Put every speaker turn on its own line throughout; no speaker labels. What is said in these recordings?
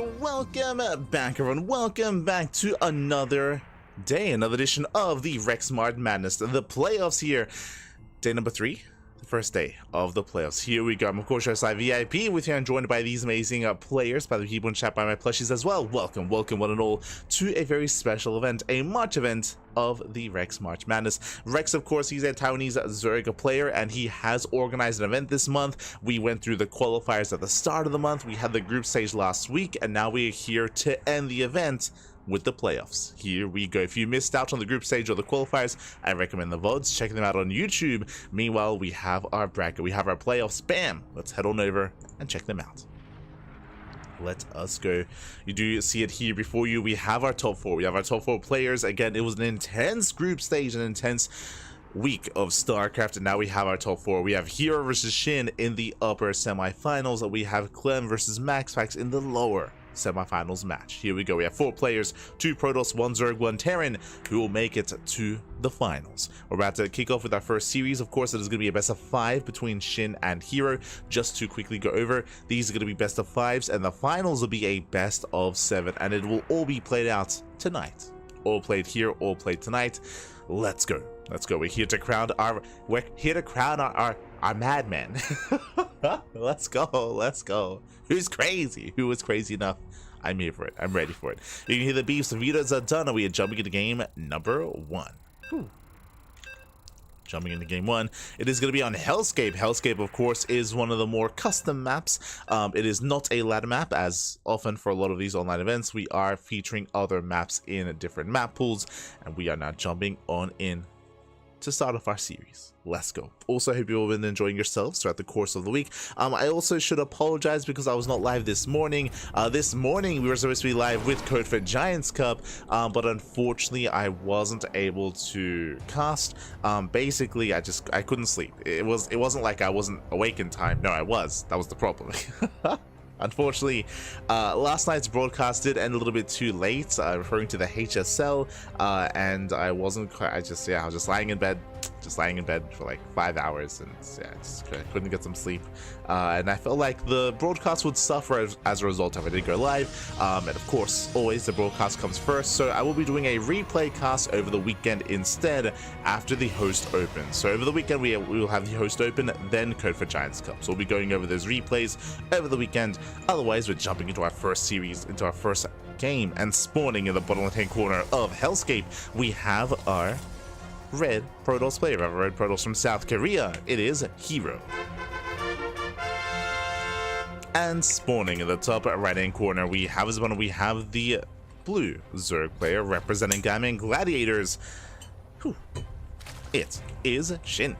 welcome back everyone, welcome back to another day, another edition of the Rex March Madness, the playoffs here, day number 3, the first day of the playoffs. Here we go. I'm of course your side VIP with you. I'm joined by these amazing players, by the people in chat, by my plushies as well. Welcome one and all to a very special event, a March event of the Rex March Madness. Rex, of course, he's a Taiwanese Zerg player, and he has organized an event this month. We went through the qualifiers at the start of the month, we had the group stage last week, and now we're here to end the event with the playoffs. Here we go. If you missed out on the group stage or the qualifiers, I recommend the VODs, checking them out on YouTube. Meanwhile, we have our bracket, we have our playoffs. Bam! Let's head on over and check them out. Let us go. You do see it here before you. We have our top 4. We have our top 4 players. Again, it was an intense group stage, an intense week of StarCraft, and now we have our top 4. We have herO versus SHIN in the upper semifinals, and we have Clem versus MaxPax in the lower semifinals match. Here we go. We have 4 players, 2 Protoss, 1 Zerg, 1 Terran, who will make it to the finals. We're about to kick off with our first series. Of course, it is going to be a best of 5 between SHIN and herO. Just to quickly go over, these are going to be best of 5s, and the finals will be a best of 7, and it will all be played out tonight. All played here, all played tonight. Let's go. Let's go. We're here to crown our madman. Let's go. Let's go. Who's crazy? Who is crazy enough? I'm here for it. I'm ready for it. You can hear the beeps. The videos are done, and we are jumping into game number 1. Whew. Jumping into game 1, it is going to be on Hellscape. Hellscape, of course, is one of the more custom maps. It is not a ladder map, as often for a lot of these online events. We are featuring other maps in different map pools, and we are now jumping on in to start off our series. Let's go. Also, I hope you've all been enjoying yourselves throughout the course of the week. I also should apologize because I was not live this morning. This morning we were supposed to be live with Code for Giants Cup, but unfortunately I wasn't able to cast. Basically, I couldn't sleep. It wasn't like I wasn't awake in time. No, I was. That was the problem. Unfortunately, last night's broadcast did end a little bit too late, referring to the HSL, and I wasn't quite, I was just lying in bed for like 5 hours, and I couldn't get some sleep, and I felt like the broadcast would suffer as a result if I did go live, and of course, always the broadcast comes first, so I will be doing a replay cast over the weekend instead, after the host opens. So over the weekend we will have the host open, then Code for Giants Cup, so we'll be going over those replays over the weekend. Otherwise, we're jumping into our first series, into our first game, and spawning in the bottom left-hand corner of Hellscape, we have our red Protoss player. We have a red Protoss from South Korea. It is herO. And spawning in the top right-hand corner, we have the blue Zerg player representing Diamond Gladiators. Whew. It is SHIN.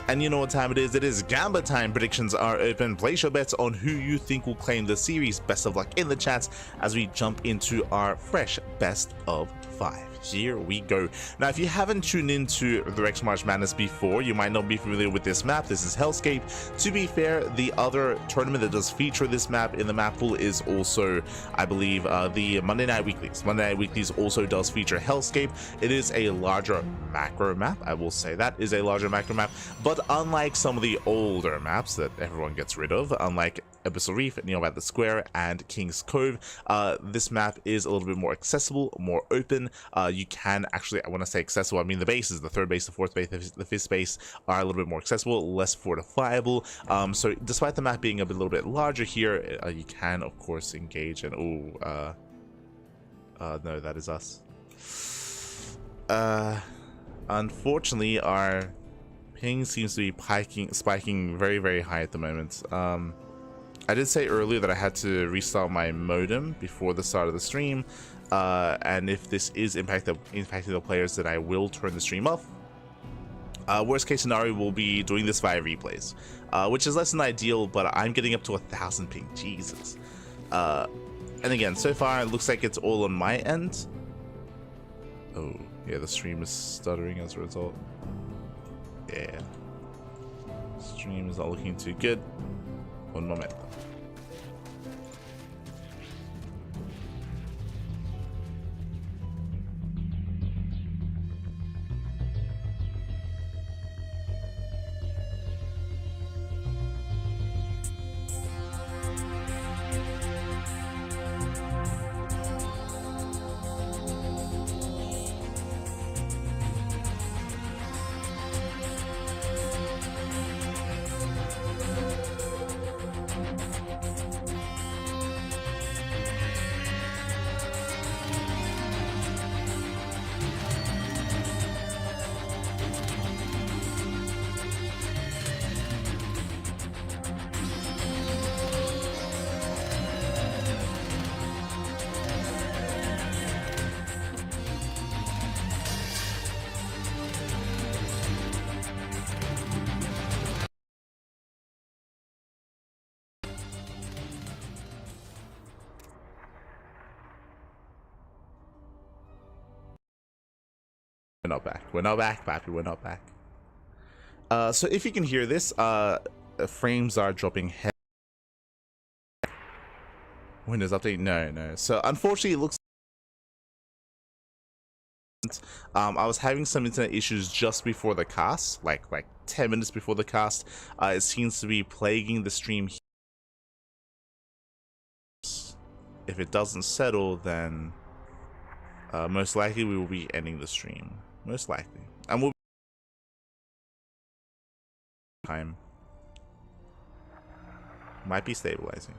And you know what time it is Gamba time. Predictions are open. Place your bets on who you think will claim the series. Best of luck in the chats as we jump into our fresh best of 5. Here we go. Now, if you haven't tuned into the Rex March Madness before, you might not be familiar with this map. This is Hellscape. To be fair, the other tournament that does feature this map in the map pool is also, I believe, the Monday Night Weeklies. Monday Night Weeklies also does feature Hellscape. It is a larger macro map. I will say that is a larger macro map. But unlike some of the older maps that everyone gets rid of, unlike Abyssal Reef, Neobat the Square, and King's Cove, this map is a little bit more accessible, more open. You can actually, when I say accessible, I mean the bases, the 3rd base, the 4th base, the 5th base are a little bit more accessible, less fortifiable. So despite the map being a little bit larger here, you can of course engage in, no, that is us. Unfortunately, our ping seems to be spiking very, very high at the moment. I did say earlier that I had to restart my modem before the start of the stream, and if this is impacting the players, then I will turn the stream off. Worst case scenario, we'll be doing this via replays, which is less than ideal, but I'm getting up to 1,000 ping. Jesus. And again, so far it looks like it's all on my end. Oh yeah, the stream is stuttering as a result. Yeah, stream is not looking too good. One moment. We're not back. We're not back, Pappy. We're not back. So if you can hear this, frames are dropping heavy. Windows update? No. So unfortunately, it looks. I was having some internet issues just before the cast, like 10 minutes before the cast. It seems to be plaguing the stream. If it doesn't settle, then most likely we will be ending the stream. Most likely, and we'll time might be stabilizing.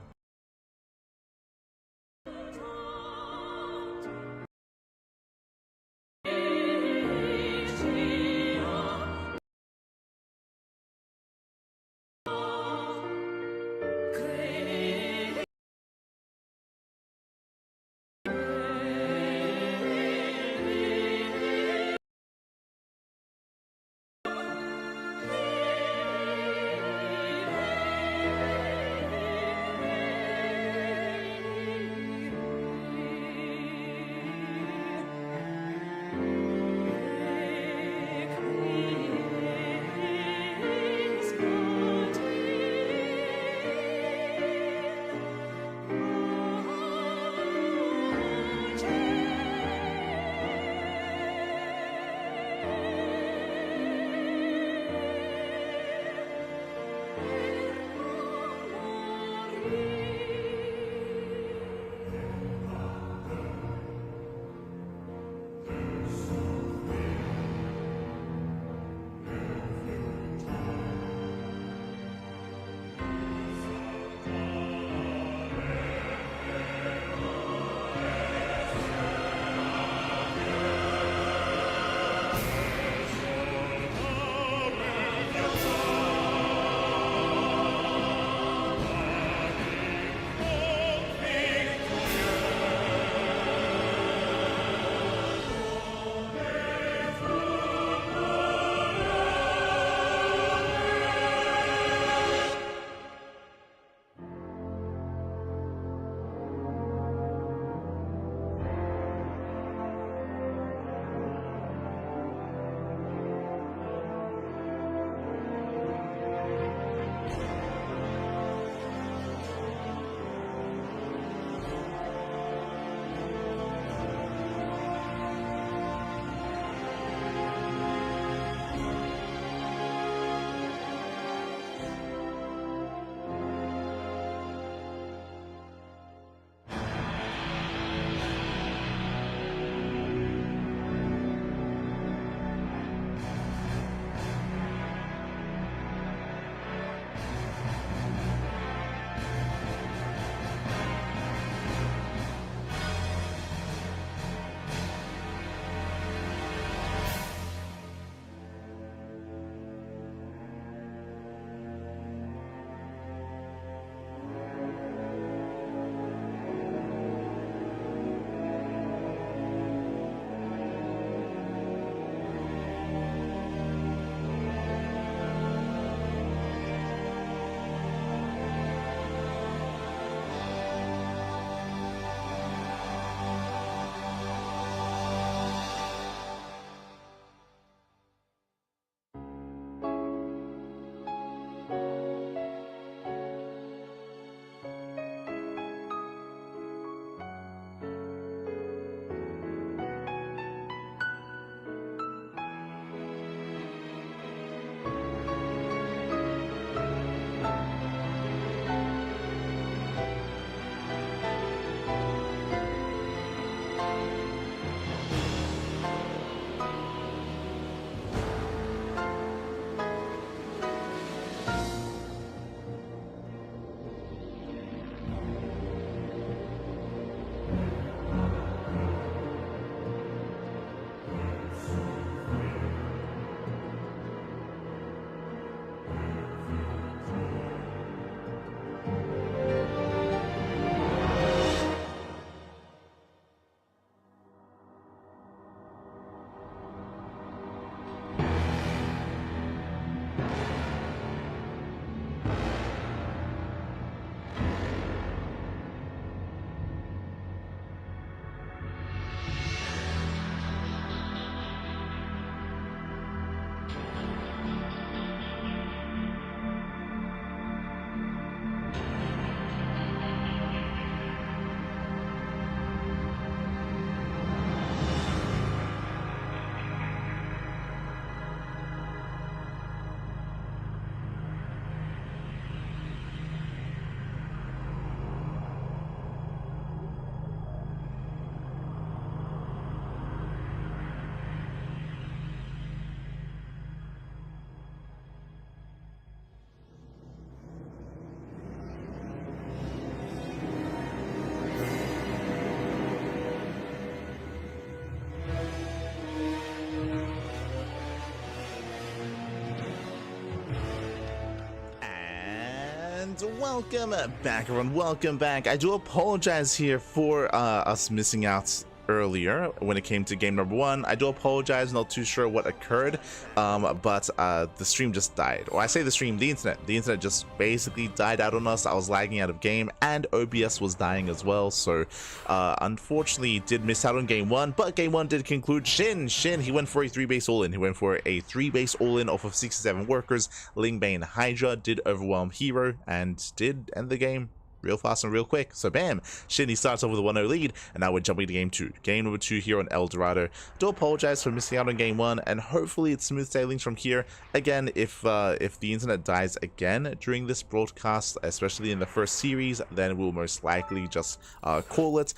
And welcome back, everyone. Welcome back. I do apologize here for us missing out earlier when it came to game number 1. I do apologize, not too sure what occurred, but the stream just died. Or I say the stream, the internet just basically died out on us. I was lagging out of game and OBS was dying as well, so unfortunately did miss out on game 1, but game 1 did conclude. Shin, he went for a 3-base all-in. He went for a 3-base all-in off of 67 workers. Lingbane Hydra did overwhelm herO and did end the game real fast and real quick. So bam, Shin, he starts off with a 1-0 lead, and now we're jumping to game 2. Game number 2 here on El Dorado. Do apologize for missing out on game 1, and hopefully it's smooth sailings from here. Again, if the internet dies again during this broadcast, especially in the first series, then we'll most likely just call it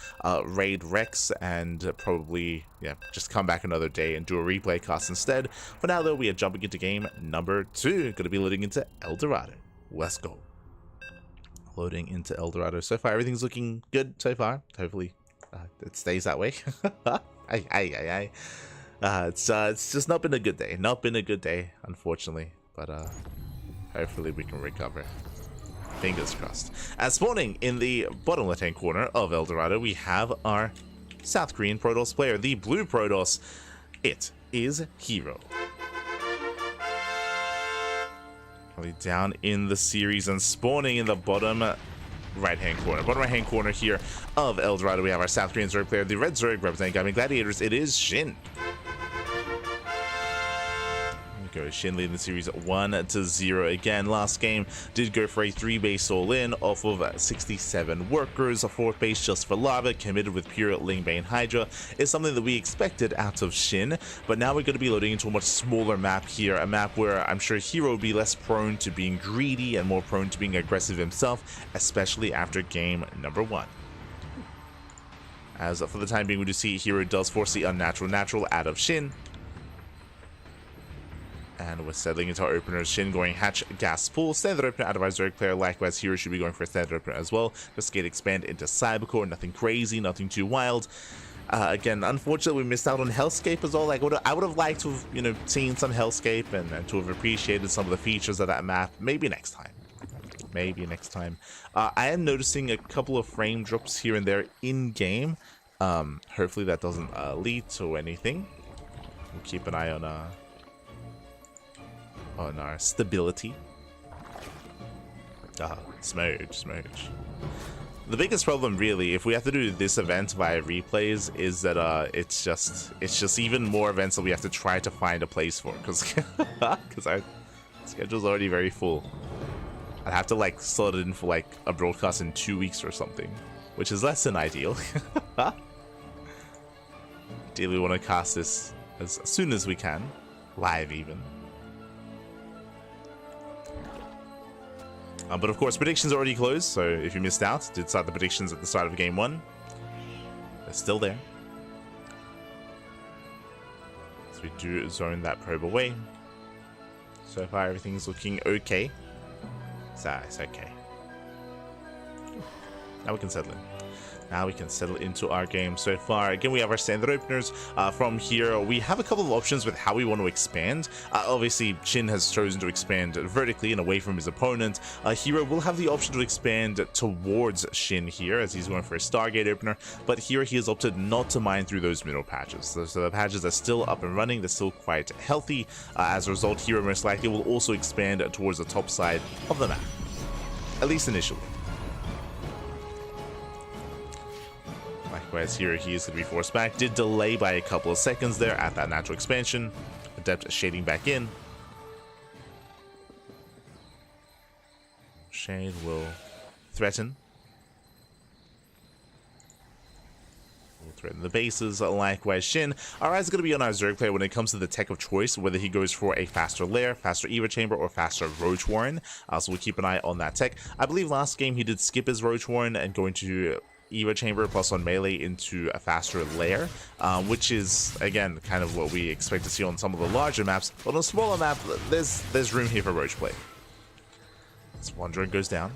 Raid Rex, and probably, yeah, just come back another day and do a replay cast instead. For now though, we are jumping into game number 2. Gonna be loading into El Dorado. Let's go. Loading into El Dorado. So far, everything's looking good so far. Hopefully, it stays that way. It's just not been a good day. Not been a good day, unfortunately. But hopefully we can recover. Fingers crossed. As spawning in the bottom left-hand corner of El Dorado, we have our South Korean Protoss player, the blue Protoss. It is herO. Down in the series and spawning in the bottom right-hand corner. Bottom right-hand corner here of El Dorado, we have our South Korean Zerg player, the red Zerg representing Gaming Gladiators. It is Shin. Go Shin leading the series 1-0 again. Last game did go for a 3-base all-in off of 67 workers. A 4th base just for lava, committed with pure Lingbane Hydra, is something that we expected out of Shin, but now we're going to be loading into a much smaller map here, a map where I'm sure herO will be less prone to being greedy and more prone to being aggressive himself, especially after game number 1. As for the time being, we do see herO does force the unnatural natural out of Shin. And we're settling into our openers. Shin going hatch, gas, pull, standard opener out of our Zerg player. Likewise, herO should be going for a standard opener as well. Cascade expand into Cybercore. Nothing crazy, nothing too wild. Again, unfortunately, we missed out on Hellscape as well. Like, I would have liked to have, you know, seen some Hellscape and to have appreciated some of the features of that map. Maybe next time. Maybe next time. I am noticing a couple of frame drops here and there in game. Hopefully that doesn't lead to anything. We'll keep an eye on our stability. Smudge. The biggest problem, really, if we have to do this event via replays, is that it's just even more events that we have to try to find a place for, because our schedule's already very full. I'd have to like slot it in for like a broadcast in 2 weeks or something, which is less than ideal. Ideally, we want to cast this as soon as we can, live even. But of course, predictions are already closed, so if you missed out, did start the predictions at the start of game 1. They're still there. So we do zone that probe away. So far, everything's looking okay. So it's okay. Now we can settle in. Now we can settle into our game so far. Again, we have our standard openers. From here, we have a couple of options with how we want to expand. Obviously, Shin has chosen to expand vertically and away from his opponent. herO will have the option to expand towards Shin here, as he's going for a Stargate opener. But here, he has opted not to mine through those middle patches. So the patches are still up and running. They're still herO healthy. As a result, herO most likely will also expand towards the top side of the map, at least initially. Whereas here he is going to be forced back. Did delay by a couple of seconds there at that natural expansion. Adept shading back in. Shade will threaten. Will threaten the bases. Likewise, Shin. Our eyes are going to be on our Zerg player when it comes to the tech of choice, whether he goes for a faster lair, faster Eva chamber, or faster Roach Warren. So we'll keep an eye on that tech. I believe last game he did skip his Roach Warren and go into Eva chamber plus on melee into a faster lair, which is again kind of what we expect to see on some of the larger maps. But on a smaller map, there's room here for Roach play. This one drone goes down.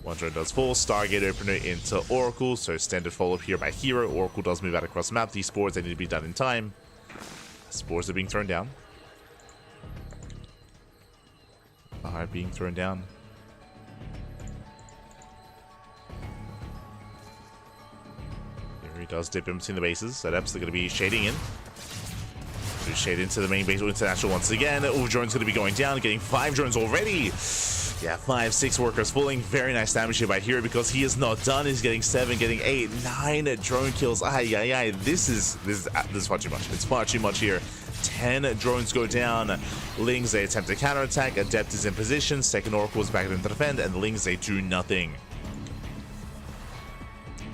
One drone does fall. Stargate opener into Oracle, so standard follow-up here by herO. Oracle does move out across the map. These spores, they need to be done in time. Spores are being thrown down. Are being thrown down. does dip in between the bases. Adepts are going to be shading in. So shade into the main base international once again. Oh, drone's going to be going down, getting 5 drones already. Yeah, 5, 6 workers falling. Very nice damage here by herO because he is not done. He's getting 7, getting 8, 9 drone kills. This is far too much. It's far too much here. 10 drones go down. Lings, they attempt a counterattack. Adept is in position. Second Oracle is back in to defend, and the Lings, they do nothing.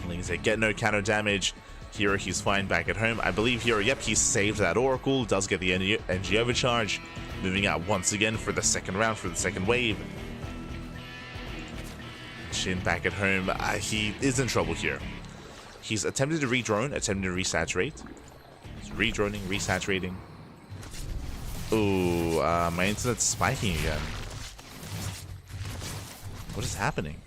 Lings, they get no counter damage. herO, he's fine back at home. I believe herO, yep, he saved that Oracle. Does get the energy overcharge. Moving out once again for the second round, for the second wave. SHIN back at home. He is in trouble here. He's attempted to re-drone, attempted to resaturate. He's re-droning, resaturating. Ooh, my internet's spiking again. What is happening?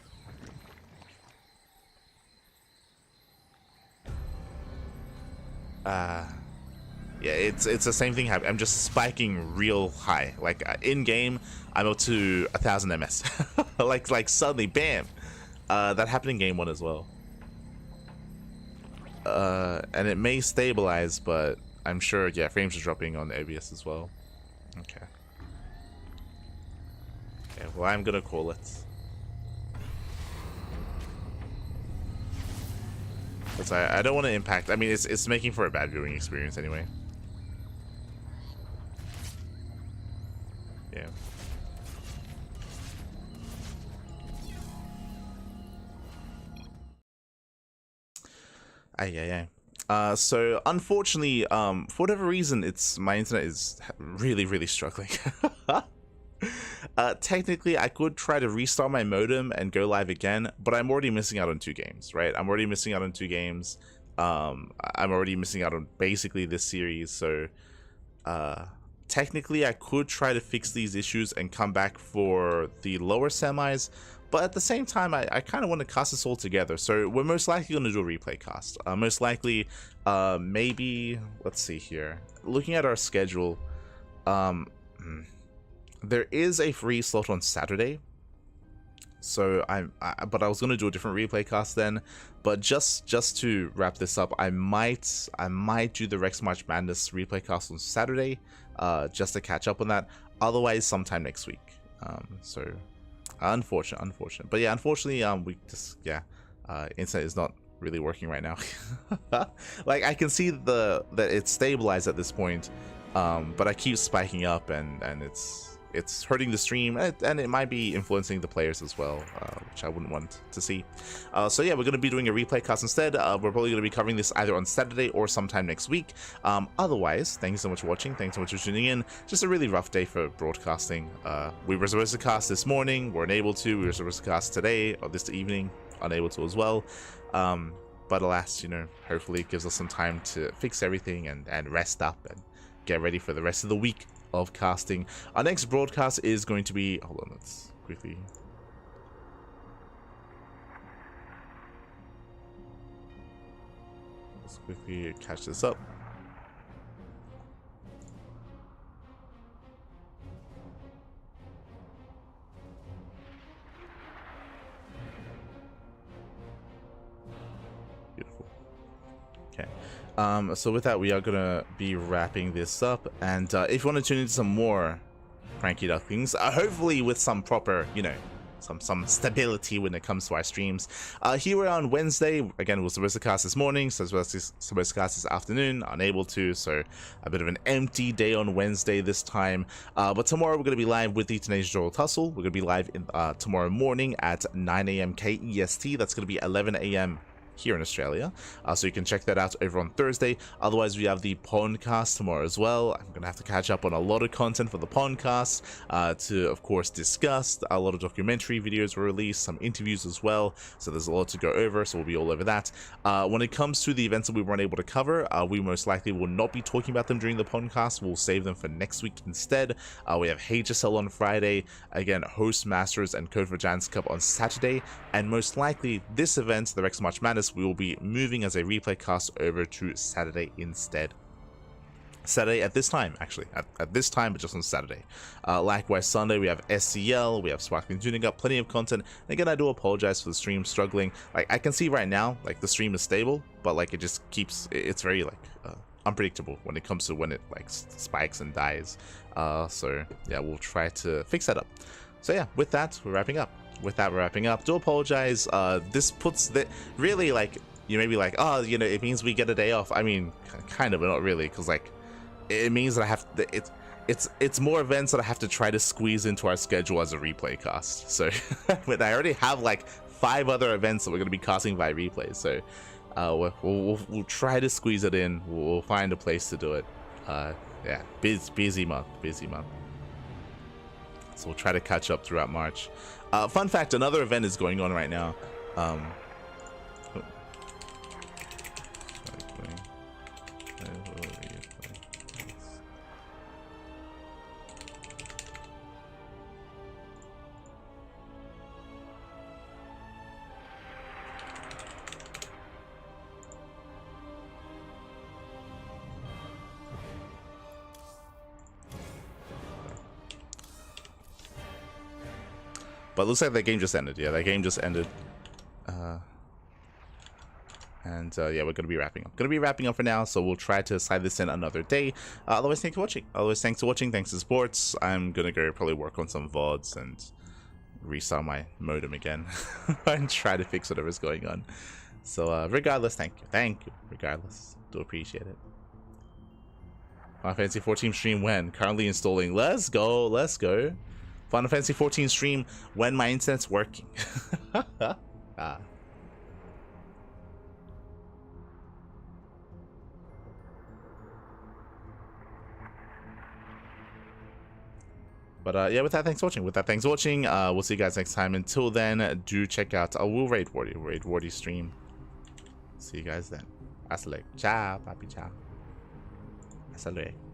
Yeah, it's the same thing happening. I'm just spiking real high. Like in game, I'm up to 1000 ms. like suddenly, bam. That happened in game 1 as well. And it may stabilize, but I'm sure, yeah, frames are dropping on OBS as well. Okay. Okay, well, I'm gonna call it. Because I don't want to impact. I mean, it's making for a bad viewing experience anyway. Yeah. So unfortunately, for whatever reason, my internet is really struggling. Technically, I could try to restart my modem and go live again, but I'm already missing out on 2 games, right? I'm already missing out on 2 games. I'm already missing out on basically this series, so technically I could try to fix these issues and come back for the lower semis, but at the same time I kind of want to cast this all together, so we're most likely going to do a replay cast. Most likely, maybe, let's see here, looking at our schedule, there is a free slot on Saturday, so but I was going to do a different replay cast then, but just to wrap this up, I might do the Rex March Madness replay cast on Saturday, just to catch up on that. Otherwise, sometime next week. So unfortunate, but yeah, unfortunately, we just, yeah, internet is not really working right now. Like, I can see that it's stabilized at this point, but I keep spiking up, and it's hurting the stream, and it might be influencing the players as well, which I wouldn't want to see. So yeah, we're going to be doing a replay cast instead. We're probably going to be covering this either on Saturday or sometime next week. Otherwise, thank you so much for watching. Thanks so much for tuning in. Just a really rough day for broadcasting. We were supposed to cast this morning, we're unable to. We were supposed to cast today, or this evening, unable to as well. But alas, you know, hopefully it gives us some time to fix everything and rest up and get ready for the rest of the week of casting. Our next broadcast is going to be, hold on, let's quickly catch this up. Beautiful. Okay. So with that, we are gonna be wrapping this up, and if you want to tune into some more CranKy Ducklings, hopefully with some proper, you know, some stability when it comes to our streams. Here we're on Wednesday. Again, we're supposed to cast this morning, so we're supposed to cast this afternoon, unable to, so a bit of an empty day on Wednesday this time. But tomorrow we're going to be live with the Tenacious Joel Tussle. We're going to be live in tomorrow morning at 9 AM KEST. That's going to be 11 AM here in Australia, so you can check that out over on Thursday. Otherwise, we have the podcast tomorrow as well. I'm gonna have to catch up on a lot of content for the podcast, to of course discuss. A lot of documentary videos were released, some interviews as well, so there's a lot to go over, so we'll be all over that. When it comes to the events that we weren't able to cover, we most likely will not be talking about them during the podcast. We'll save them for next week instead. We have HSL on Friday, again Host Masters and Code for Giants Cup on Saturday, and most likely this event, the Rex March Madness, we will be moving as a replay cast over to Saturday instead. Saturday at this time, actually. At this time, but just on Saturday. Likewise, Sunday, we have SCL, we have Sparkling Tuning Up, plenty of content. And again, I do apologize for the stream struggling. Like, I can see right now, like, the stream is stable, but, like, it just keeps, it's very, like, unpredictable when it comes to when it, like, spikes and dies. So, yeah, we'll try to fix that up. So, yeah, with that, we're wrapping up. Do apologize. This puts the, really, like, you may be like, oh, you know, it means we get a day off. I mean, kind of, but not really, because, like, it means that I have to, it's more events that I have to try to squeeze into our schedule as a replay cast. So but I already have like 5 other events that we're going to be casting via replay. So we'll try to squeeze it in. We'll find a place to do it. Yeah, busy month. So we'll try to catch up throughout March. Fun fact, another event is going on right now. But it looks like that game just ended. Yeah, that game just ended. Yeah, we're gonna be wrapping up. For now, so we'll try to slide this in another day. Otherwise, thanks for watching. Thanks to sports. I'm gonna go probably work on some VODs and restart my modem again and try to fix whatever's going on. So regardless, thank you. Regardless, do appreciate it. Final Fantasy 14 stream when? Currently installing. Let's go. Final Fantasy 14 stream when my internet's working. But yeah, with that, thanks for watching. We'll see you guys next time. Until then, do check out we'll raid Wardy stream. See you guys then. Hasta luego. Ciao, papi, ciao. Hasta luego.